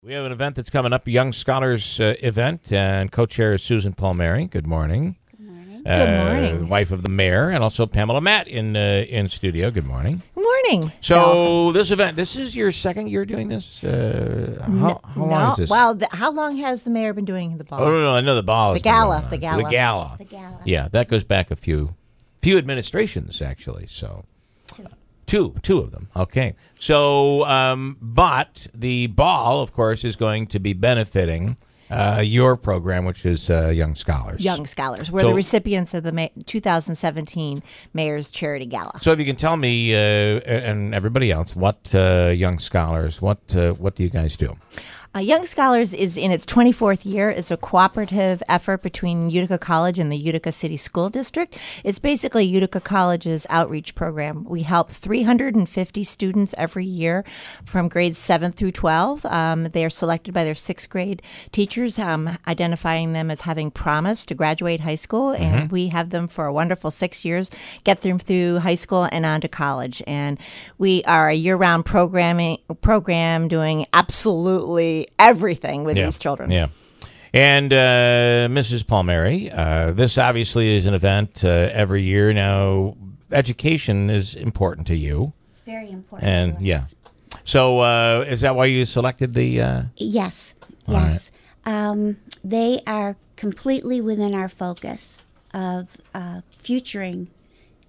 We have an event that's coming up, a Young Scholars event, and co-chair is Susan Palmieri. Good morning. Good morning. Good morning. Wife of the mayor, and also Pamela Matt in studio. Good morning. Good morning. So this event, this is your second year doing this? How long is this? Well, how long has the mayor been doing the ball? Oh, no, I know the ball. The gala. The gala. The gala. The gala. Yeah, that goes back a few administrations, actually, so... Two of them. Okay. So, but the ball, of course, is going to be benefiting your program, which is Young Scholars. Young Scholars. We're the recipients of the 2017 Mayor's Charity Gala. So if you can tell me and everybody else, what Young Scholars, what do you guys do? Young Scholars is in its 24th year. It's a cooperative effort between Utica College and the Utica City School District. It's basically Utica College's outreach program. We help 350 students every year from grades 7 through 12. They are selected by their 6th grade teachers, identifying them as having promise to graduate high school. And we have them for a wonderful 6 years, get them through high school and on to college. And we are a year-round program doing absolutely everything with these children. Yeah. And Mrs. Palmieri, this obviously is an event every year. Now, education is important to you. It's very important and to us. Yeah. So is that why you selected the... Yes. All Yes. They are completely within our focus of futuring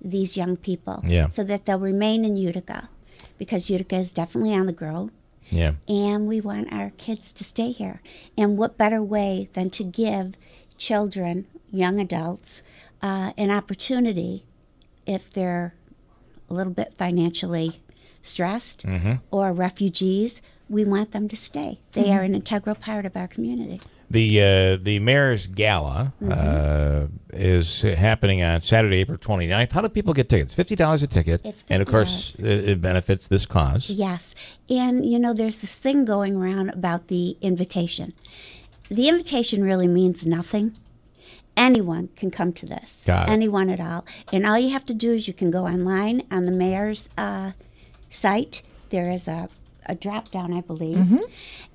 these young people so that they'll remain in Utica, because Utica is definitely on the grow. Yeah. And we want our kids to stay here. And what better way than to give children, young adults, an opportunity if they're a little bit financially stressed or refugees. We want them to stay. They are an integral part of our community. The Mayor's Gala is happening on Saturday, April 29th. How do people get tickets? $50 a ticket. It's $50. And, of course, it benefits this cause. Yes. And, you know, there's this thing going around about the invitation. The invitation really means nothing. Anyone can come to this. Got it. Anyone at all. And all you have to do is you can go online on the mayor's site. There is a drop down, I believe,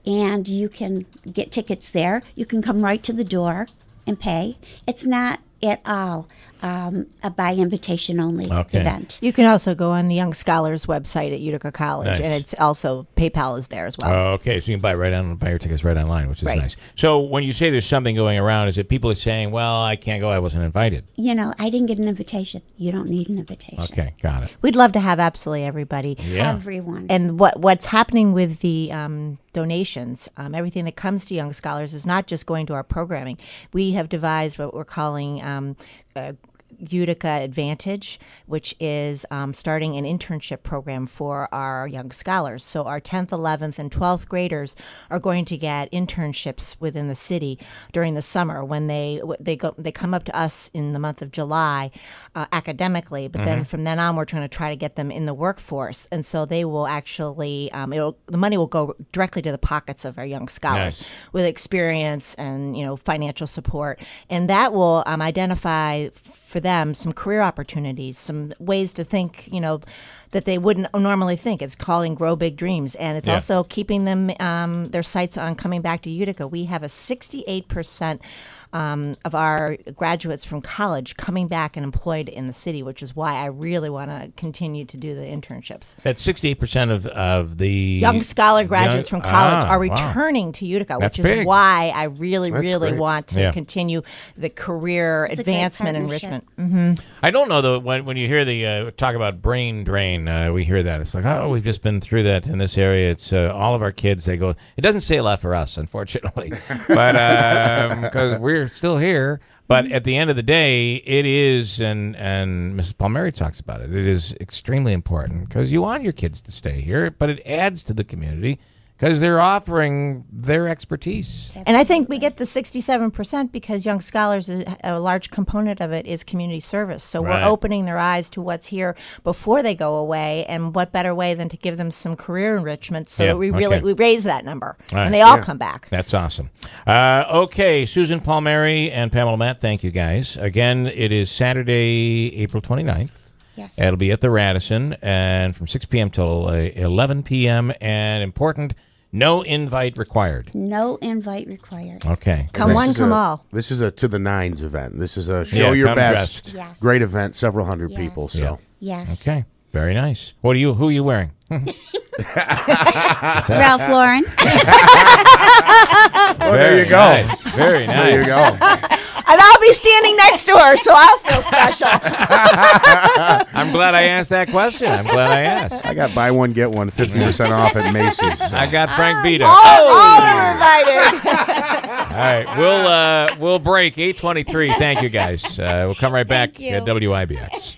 and you can get tickets there. You can come right to the door and pay. It's not at all a by invitation only event. You can also go on the Young Scholars website at Utica College, Nice. and it's also PayPal is there as well. Okay, so you can buy your tickets right online, which is nice. So when you say there's something going around, is it people are saying, well, I can't go, I wasn't invited? You know, I didn't get an invitation. You don't need an invitation. Okay, got it. We'd love to have absolutely everybody. Yeah. Everyone. And what's happening with the donations, everything that comes to Young Scholars is not just going to our programming. We have devised what we're calling Utica Advantage, which is starting an internship program for our young scholars. So our 10th, 11th, and 12th graders are going to get internships within the city during the summer when they come up to us in the month of July academically, but then from then on we're trying to try to get them in the workforce, and so they will actually the money will go directly to the pockets of our young scholars with experience and financial support, and that will identify for them some career opportunities, some ways to think, that they wouldn't normally think. It's calling Grow Big Dreams, and it's also keeping them their sights on coming back to Utica. We have a 68% of our graduates from college coming back and employed in the city, which is why I really want to continue to do the internships. That's 68% of the young scholar graduates from college are returning to Utica, which is big. why I really want to Yeah. continue the career It's a great advancement and partnership. enrichment. I don't know, though, when you hear the talk about brain drain, we hear that. It's like, oh, we've just been through that in this area. It's all of our kids, they go, it doesn't say a lot for us, unfortunately, but because we're still here. But at the end of the day, it is, and Mrs. Palmieri talks about it, it is extremely important because you want your kids to stay here, but it adds to the community because they're offering their expertise. And I think we get the 67% because Young Scholars, a large component of it is community service. So we're opening their eyes to what's here before they go away, and what better way than to give them some career enrichment so that we raise that number and they all come back. That's awesome. Okay, Susan Palmieri and Pamela Matt, thank you guys. Again, it is Saturday, April 29th. Yes. It'll be at the Radisson, and from 6 p.m. till 11 p.m. And important, No invite required. No invite required. Okay. Come one, come all. This is a to the nines event. This is a show Yeah, your come best. dressed. Yes. Great event, several hundred Yes. people. So Yes. Okay. Very nice. Who are you wearing? Ralph Lauren. oh, there you go. Nice. Very nice. There you go. And I'll be standing next to her, so I'll feel special. I'm glad I asked that question. I'm glad I asked. I got buy one get one 50% off at Macy's. So. I got Frank Vita. All are invited. All right, we'll break 8:23. Thank you guys. We'll come right back Thank you. at WIBX.